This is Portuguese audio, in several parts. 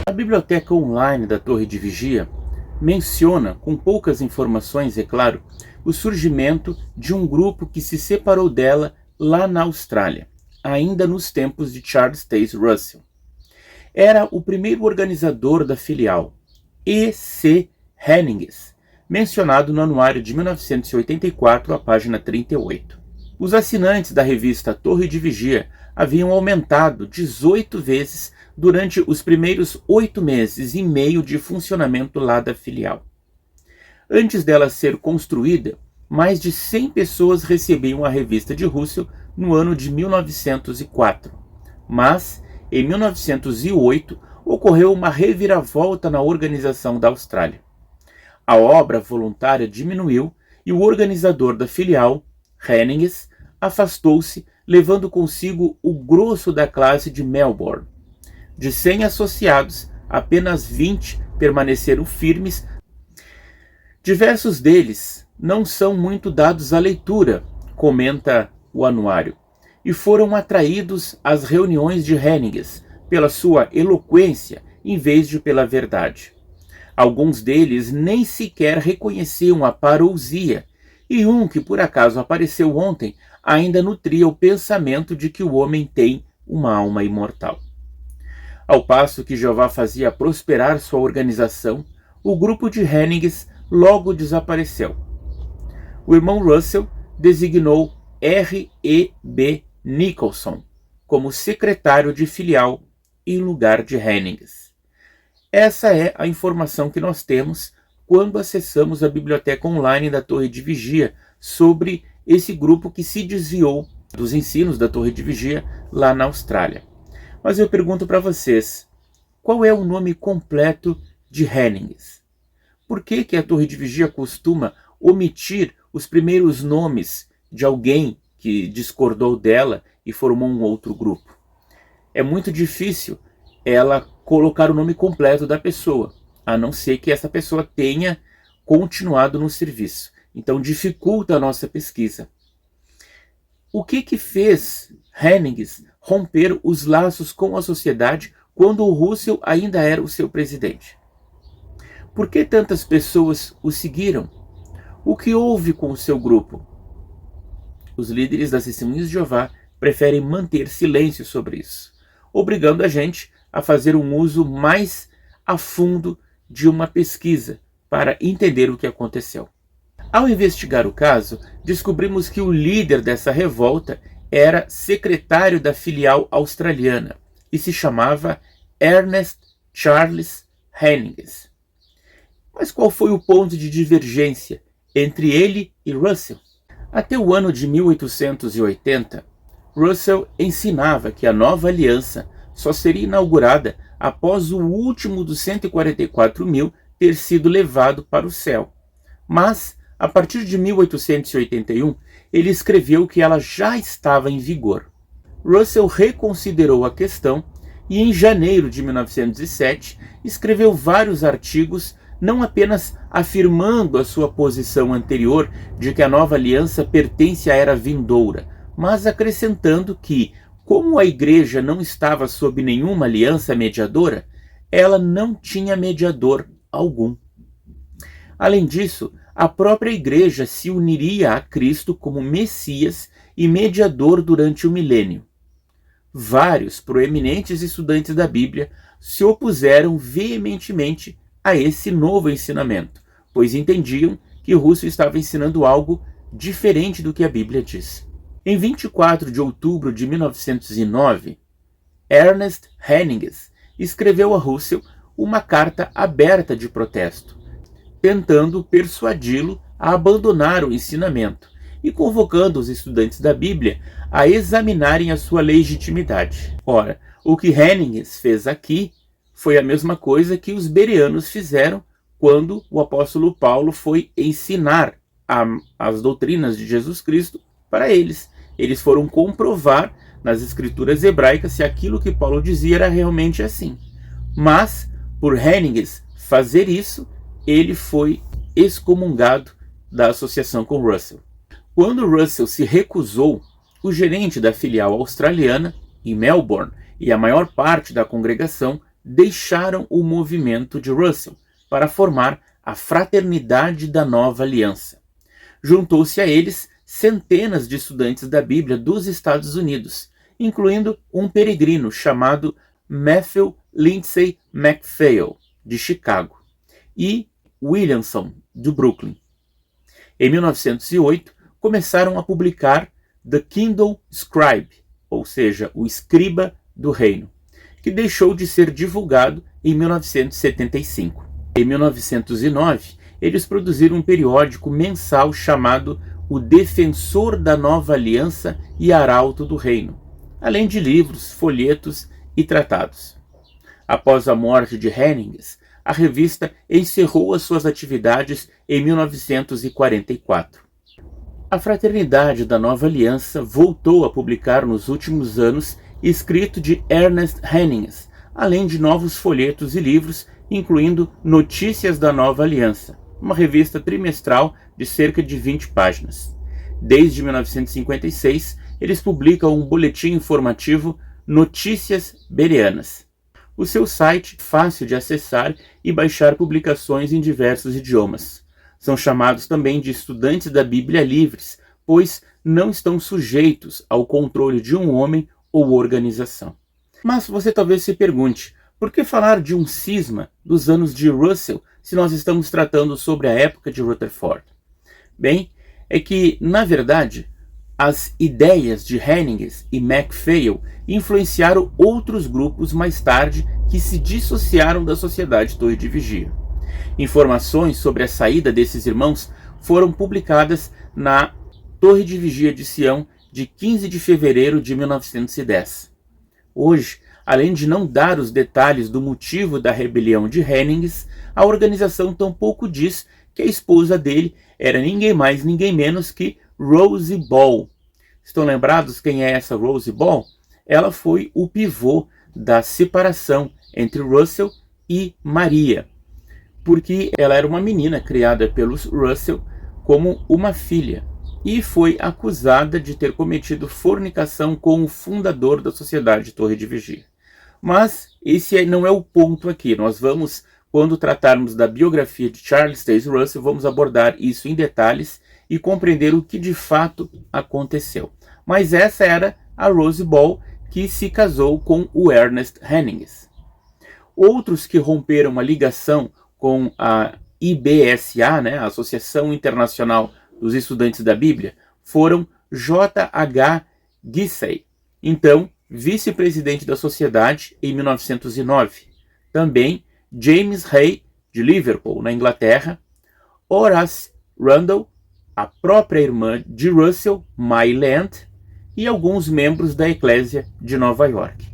A biblioteca online da Torre de Vigia menciona, com poucas informações, é claro, o surgimento de um grupo que se separou dela lá na Austrália, ainda nos tempos de Charles Taze Russell. Era o primeiro organizador da filial, E.C. Hennings, mencionado no anuário de 1984, a página 38. Os assinantes da revista Torre de Vigia haviam aumentado 18 vezes durante os primeiros 8 meses e meio de funcionamento lá da filial. Antes dela ser construída, mais de 100 pessoas recebiam a revista de Russell no ano de 1904. Mas, em 1908, ocorreu uma reviravolta na organização da Austrália. A obra voluntária diminuiu e o organizador da filial, Hennings, afastou-se, levando consigo o grosso da classe de Melbourne. De 100 associados, apenas 20 permaneceram firmes. Diversos deles não são muito dados à leitura, comenta o anuário, e foram atraídos às reuniões de Hennings pela sua eloquência em vez de pela verdade. Alguns deles nem sequer reconheciam a parousia, e um que por acaso apareceu ontem ainda nutria o pensamento de que o homem tem uma alma imortal. Ao passo que Jeová fazia prosperar sua organização, o grupo de Hennings logo desapareceu. O irmão Russell designou R.E.B. Nicholson como secretário de filial em lugar de Hennings. Essa é a informação que nós temos quando acessamos a biblioteca online da Torre de Vigia sobre esse grupo que se desviou dos ensinos da Torre de Vigia lá na Austrália. Mas eu pergunto para vocês, qual é o nome completo de Hennings? Por que a Torre de Vigia costuma omitir os primeiros nomes de alguém que discordou dela e formou um outro grupo? É muito difícil ela colocar o nome completo da pessoa, a não ser que essa pessoa tenha continuado no serviço. Então dificulta a nossa pesquisa. O que fez Hennings romper os laços com a sociedade quando o Russell ainda era o seu presidente? Por que tantas pessoas o seguiram? O que houve com o seu grupo? Os líderes das Testemunhas de Jeová preferem manter silêncio sobre isso, obrigando a gente a fazer um uso mais a fundo de uma pesquisa para entender o que aconteceu. Ao investigar o caso, descobrimos que o líder dessa revolta era secretário da filial australiana e se chamava Ernest Charles Hennings. Mas qual foi o ponto de divergência entre ele e Russell? Até o ano de 1880, Russell ensinava que a nova aliança só seria inaugurada após o último dos 144.000 ter sido levado para o céu. Mas, a partir de 1881, ele escreveu que ela já estava em vigor. Russell reconsiderou a questão e, em janeiro de 1907, escreveu vários artigos, não apenas afirmando a sua posição anterior de que a nova aliança pertence à era vindoura, mas acrescentando que, como a igreja não estava sob nenhuma aliança mediadora, ela não tinha mediador algum. Além disso, a própria igreja se uniria a Cristo como Messias e mediador durante o milênio. Vários proeminentes estudantes da Bíblia se opuseram veementemente a esse novo ensinamento, pois entendiam que Russell estava ensinando algo diferente do que a Bíblia diz. Em 24 de outubro de 1909, Ernest Hennings escreveu a Russell uma carta aberta de protesto, tentando persuadi-lo a abandonar o ensinamento e convocando os estudantes da Bíblia a examinarem a sua legitimidade. Ora, o que Hennings fez aqui foi a mesma coisa que os bereanos fizeram quando o apóstolo Paulo foi ensinar as doutrinas de Jesus Cristo para eles. Eles foram comprovar nas escrituras hebraicas se aquilo que Paulo dizia era realmente assim. Mas, por Hennings fazer isso, ele foi excomungado da associação com Russell. Quando Russell se recusou, o gerente da filial australiana, em Melbourne, e a maior parte da congregação deixaram o movimento de Russell para formar a Fraternidade da Nova Aliança. Juntou-se a eles centenas de estudantes da Bíblia dos Estados Unidos, incluindo um peregrino chamado Matthew Lindsay MacPhail, de Chicago, e Williamson, do Brooklyn. Em 1908, começaram a publicar The Kindle Scribe, ou seja, o Escriba do Reino, que deixou de ser divulgado em 1975. Em 1909, eles produziram um periódico mensal chamado O Defensor da Nova Aliança e Arauto do Reino, além de livros, folhetos e tratados. Após a morte de Hennings, a revista encerrou as suas atividades em 1944. A Fraternidade da Nova Aliança voltou a publicar nos últimos anos escrito de Ernest Hennings, além de novos folhetos e livros, incluindo Notícias da Nova Aliança, uma revista trimestral de cerca de 20 páginas. Desde 1956, eles publicam um boletim informativo Notícias Bereanas. O seu site é fácil de acessar e baixar publicações em diversos idiomas. São chamados também de estudantes da Bíblia livres, pois não estão sujeitos ao controle de um homem ou organização. Mas você talvez se pergunte, por que falar de um cisma dos anos de Russell se nós estamos tratando sobre a época de Rutherford? Bem, é que, na verdade, as ideias de Hennings e MacPhail influenciaram outros grupos mais tarde que se dissociaram da Sociedade Torre de Vigia. Informações sobre a saída desses irmãos foram publicadas na Torre de Vigia de Sião de 15 de fevereiro de 1910. Hoje, além de não dar os detalhes do motivo da rebelião de Hennings, a organização tampouco diz que a esposa dele era ninguém mais, ninguém menos que Rose Ball. Estão lembrados quem é essa Rose Ball? Ela foi o pivô da separação entre Russell e Maria, porque ela era uma menina criada pelos Russell como uma filha e foi acusada de ter cometido fornicação com o fundador da Sociedade Torre de Vigia. Mas esse não é o ponto aqui. Nós vamos, quando tratarmos da biografia de Charles Taze Russell, vamos abordar isso em detalhes e compreender o que de fato aconteceu. Mas essa era a Rose Ball, que se casou com o Ernest Hennings. Outros que romperam a ligação com a IBSA, a Associação Internacional dos Estudantes da Bíblia, foram J.H. Gisey, então vice-presidente da sociedade em 1909. Também James Hay, de Liverpool, na Inglaterra, Horace Randall, a própria irmã de Russell, May Land, e alguns membros da Eclésia de Nova York.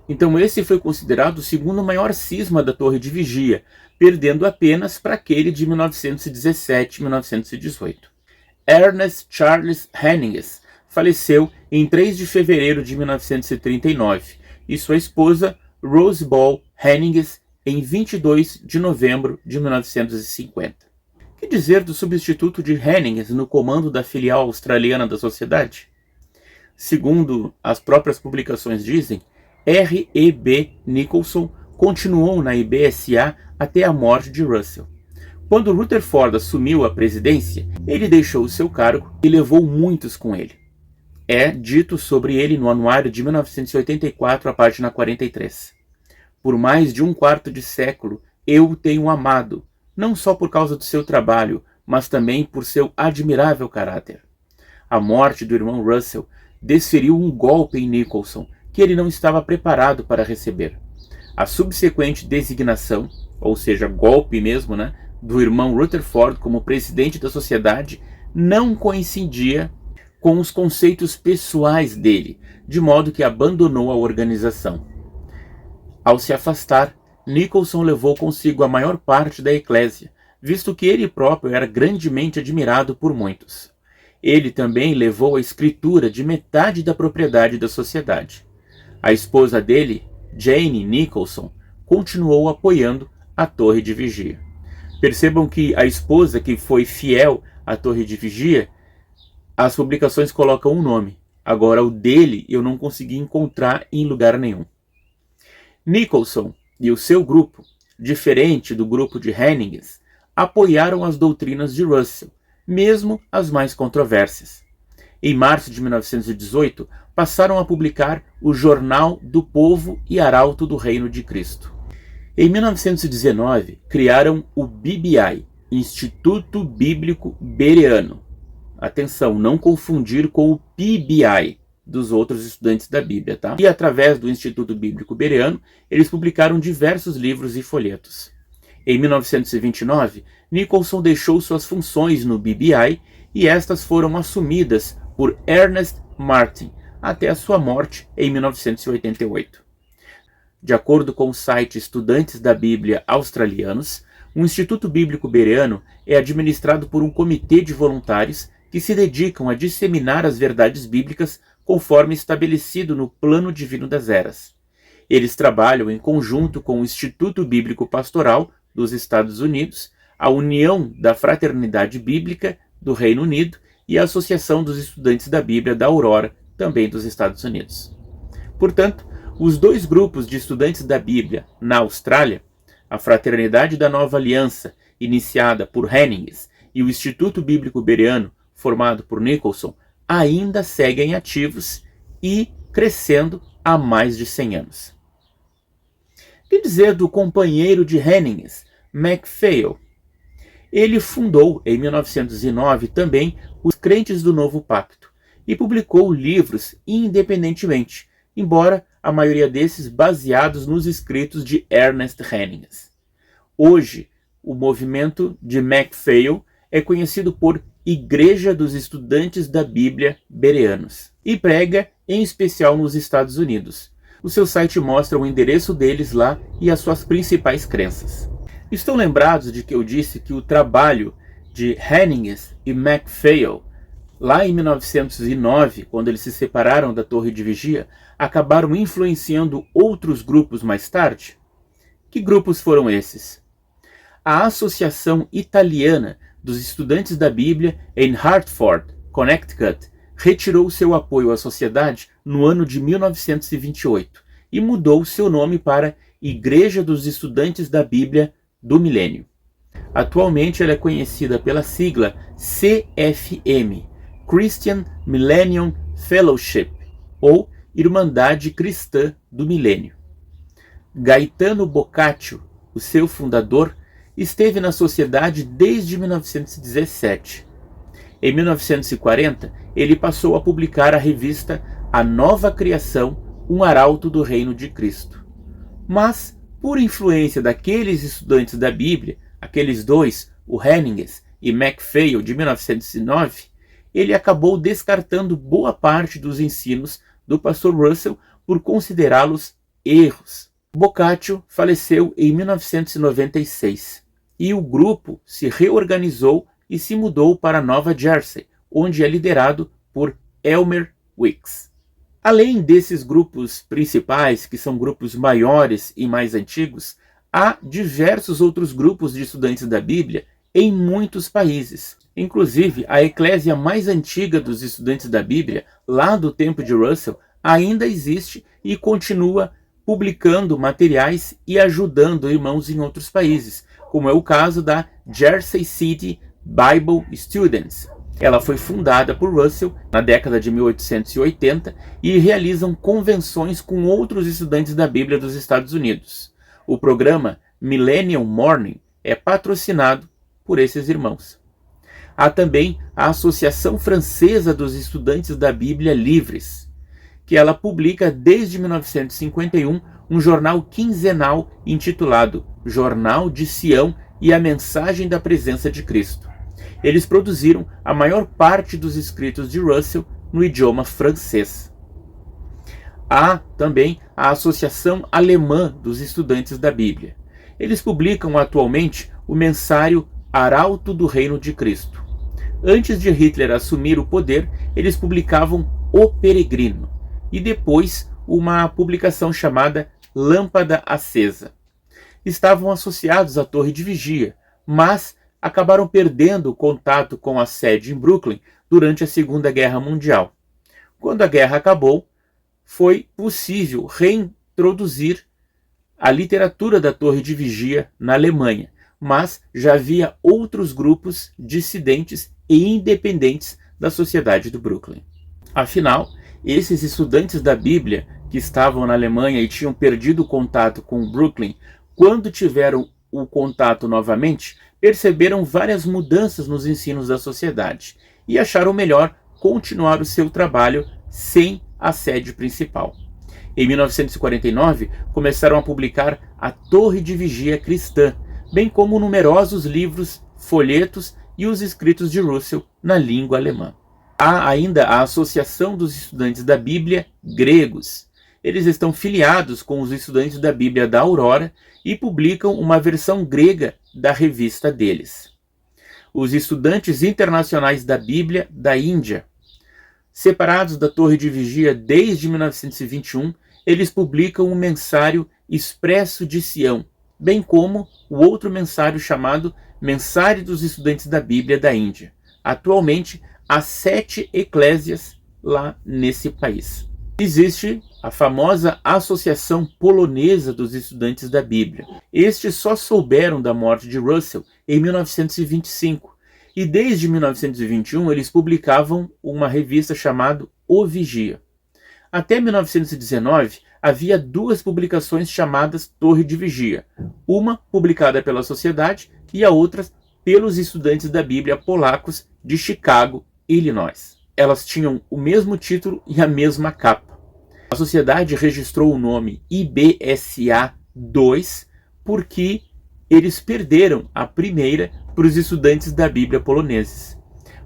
Então esse foi considerado o segundo maior cisma da Torre de Vigia, perdendo apenas para aquele de 1917 e 1918. Ernest Charles Hennings faleceu em 3 de fevereiro de 1939 e sua esposa Rose Ball Hennings em 22 de novembro de 1950. Que dizer do substituto de Hennings no comando da filial australiana da sociedade? Segundo as próprias publicações dizem, R.E.B. Nicholson continuou na IBSA até a morte de Russell. Quando Rutherford assumiu a presidência, ele deixou o seu cargo e levou muitos com ele. É dito sobre ele no anuário de 1984, a página 43. Por mais de um quarto de século, eu o tenho amado, não só por causa do seu trabalho, mas também por seu admirável caráter. A morte do irmão Russell desferiu um golpe em Nicholson que ele não estava preparado para receber. A subsequente designação, ou seja, golpe mesmo, do irmão Rutherford como presidente da sociedade, não coincidia com os conceitos pessoais dele, de modo que abandonou a organização. Ao se afastar, Nicholson levou consigo a maior parte da eclésia, visto que ele próprio era grandemente admirado por muitos. Ele também levou a escritura de metade da propriedade da sociedade. A esposa dele, Jane Nicholson, continuou apoiando a Torre de Vigia. Percebam que a esposa que foi fiel à Torre de Vigia, as publicações colocam um nome. Agora o dele eu não consegui encontrar em lugar nenhum. Nicholson e o seu grupo, diferente do grupo de Henniges, apoiaram as doutrinas de Russell, mesmo as mais controversas. Em março de 1918, passaram a publicar o Jornal do Povo e Arauto do Reino de Cristo. Em 1919, criaram o BBI, Instituto Bíblico Bereano. Atenção, não confundir com o PBI dos outros estudantes da Bíblia, tá? E através do Instituto Bíblico Bereano, eles publicaram diversos livros e folhetos. Em 1929, Nicholson deixou suas funções no BBI e estas foram assumidas por Ernest Martin até a sua morte em 1988. De acordo com o site Estudantes da Bíblia Australianos, o Instituto Bíblico Bereano é administrado por um comitê de voluntários que se dedicam a disseminar as verdades bíblicas conforme estabelecido no Plano Divino das Eras. Eles trabalham em conjunto com o Instituto Bíblico Pastoral dos Estados Unidos, a União da Fraternidade Bíblica do Reino Unido e a Associação dos Estudantes da Bíblia da Aurora, também dos Estados Unidos. Portanto, os dois grupos de estudantes da Bíblia na Austrália, a Fraternidade da Nova Aliança, iniciada por Henniges, e o Instituto Bíblico Bereano, formado por Nicholson, ainda seguem ativos e crescendo há mais de 100 anos. Que dizer do companheiro de Henniges, MacPhail? Ele fundou, em 1909, também os Crentes do Novo Pacto e publicou livros independentemente, embora a maioria desses baseados nos escritos de Ernest Henniges. Hoje, o movimento de MacPhail é conhecido por Igreja dos Estudantes da Bíblia Bereanos e prega em especial nos Estados Unidos. O seu site mostra o endereço deles lá e as suas principais crenças. Estão lembrados de que eu disse que o trabalho de Henniges e MacPhail, lá em 1909, quando eles se separaram da Torre de Vigia, acabaram influenciando outros grupos mais tarde? Que grupos foram esses? A Associação Italiana dos Estudantes da Bíblia em Hartford, Connecticut, retirou seu apoio à sociedade no ano de 1928 e mudou seu nome para Igreja dos Estudantes da Bíblia do Milênio. Atualmente ela é conhecida pela sigla CFM, Christian Millennium Fellowship, ou Irmandade Cristã do Milênio. Gaetano Boccaccio, o seu fundador, esteve na sociedade desde 1917. Em 1940, ele passou a publicar a revista A Nova Criação, um Arauto do Reino de Cristo. Mas, por influência daqueles estudantes da Bíblia, aqueles dois, o Henniges e MacPhail de 1909, ele acabou descartando boa parte dos ensinos do pastor Russell por considerá-los erros. Boccaccio faleceu em 1996 e o grupo se reorganizou e se mudou para Nova Jersey, onde é liderado por Elmer Wicks. Além desses grupos principais, que são grupos maiores e mais antigos, há diversos outros grupos de estudantes da Bíblia em muitos países. Inclusive, a eclésia mais antiga dos estudantes da Bíblia, lá do tempo de Russell, ainda existe e continua publicando materiais e ajudando irmãos em outros países, como é o caso da Jersey City Bible Students. Ela foi fundada por Russell na década de 1880 e realizam convenções com outros estudantes da Bíblia dos Estados Unidos. O programa Millennium Morning é patrocinado por esses irmãos. Há também a Associação Francesa dos Estudantes da Bíblia Livres, que ela publica desde 1951 um jornal quinzenal intitulado Jornal de Sião e a Mensagem da Presença de Cristo. Eles produziram a maior parte dos escritos de Russell no idioma francês. Há também a Associação Alemã dos Estudantes da Bíblia. Eles publicam atualmente o mensário Arauto do Reino de Cristo. Antes de Hitler assumir o poder, eles publicavam O Peregrino e depois uma publicação chamada Lâmpada Acesa. Estavam associados à Torre de Vigia, mas acabaram perdendo o contato com a sede em Brooklyn durante a Segunda Guerra Mundial. Quando a guerra acabou, foi possível reintroduzir a literatura da Torre de Vigia na Alemanha, mas já havia outros grupos dissidentes e independentes da sociedade do Brooklyn. Afinal, esses estudantes da Bíblia que estavam na Alemanha e tinham perdido o contato com o Brooklyn, quando tiveram o contato novamente, perceberam várias mudanças nos ensinos da sociedade e acharam melhor continuar o seu trabalho sem a sede principal. Em 1949, começaram a publicar a Torre de Vigia Cristã, bem como numerosos livros, folhetos e os escritos de Russell na língua alemã. Há ainda a Associação dos Estudantes da Bíblia Gregos. Eles estão filiados com os estudantes da Bíblia da Aurora e publicam uma versão grega da revista deles. Os estudantes internacionais da Bíblia da Índia. Separados da Torre de Vigia desde 1921, eles publicam o mensário Expresso de Sião, bem como o outro mensário chamado Mensário dos Estudantes da Bíblia da Índia. Atualmente, há 7 eclésias lá nesse país. Existe a famosa Associação Polonesa dos Estudantes da Bíblia. Estes só souberam da morte de Russell em 1925 e desde 1921 eles publicavam uma revista chamada O Vigia. Até 1919 havia 2 publicações chamadas Torre de Vigia, uma publicada pela sociedade e a outra pelos estudantes da Bíblia polacos de Chicago, Illinois. Elas tinham o mesmo título e a mesma capa. A sociedade registrou o nome IBSA 2 porque eles perderam a primeira para os estudantes da Bíblia poloneses.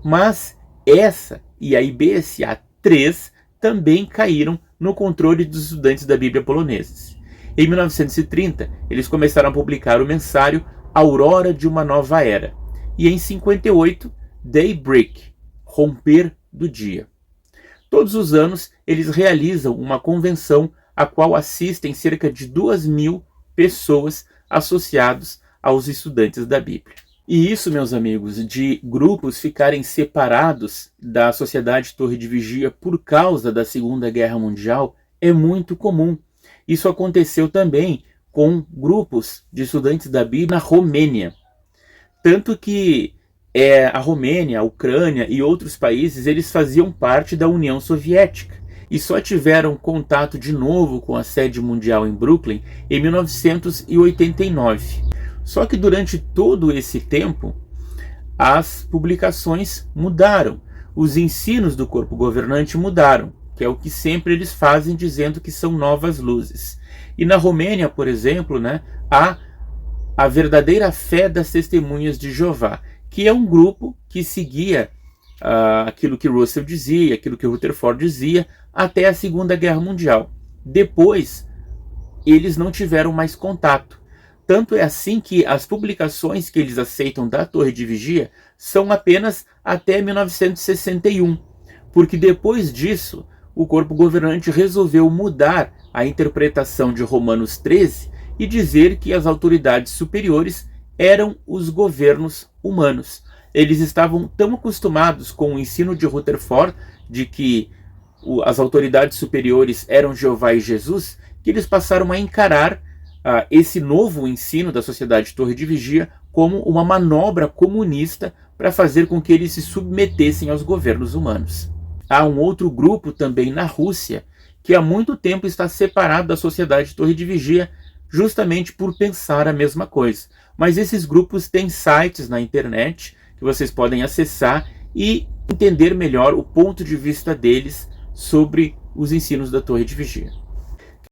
Mas essa e a IBSA 3 também caíram no controle dos estudantes da Bíblia poloneses. Em 1930, eles começaram a publicar o mensário Aurora de uma Nova Era. E em 58, Daybreak, Romper do Dia. Todos os anos, eles realizam uma convenção a qual assistem cerca de 2.000 pessoas associadas aos estudantes da Bíblia. E isso, meus amigos, de grupos ficarem separados da Sociedade Torre de Vigia por causa da Segunda Guerra Mundial é muito comum. Isso aconteceu também com grupos de estudantes da Bíblia na Romênia. Tanto que a Romênia, a Ucrânia e outros países, eles faziam parte da União Soviética e só tiveram contato de novo com a sede mundial em Brooklyn em 1989. Só que durante todo esse tempo, as publicações mudaram, os ensinos do corpo governante mudaram, que é o que sempre eles fazem, dizendo que são novas luzes. E na Romênia, por exemplo, há a verdadeira fé das testemunhas de Jeová, que é um grupo que seguia aquilo que Russell dizia, aquilo que Rutherford dizia, até a Segunda Guerra Mundial. Depois, eles não tiveram mais contato. Tanto é assim que as publicações que eles aceitam da Torre de Vigia são apenas até 1961, porque depois disso o corpo governante resolveu mudar a interpretação de Romanos 13 e dizer que as autoridades superiores eram os governos humanos. Eles estavam tão acostumados com o ensino de Rutherford, de que as autoridades superiores eram Jeová e Jesus, que eles passaram a encarar esse novo ensino da Sociedade Torre de Vigia como uma manobra comunista para fazer com que eles se submetessem aos governos humanos. Há um outro grupo também na Rússia que há muito tempo está separado da Sociedade Torre de Vigia justamente por pensar a mesma coisa. Mas esses grupos têm sites na internet que vocês podem acessar e entender melhor o ponto de vista deles sobre os ensinos da Torre de Vigia.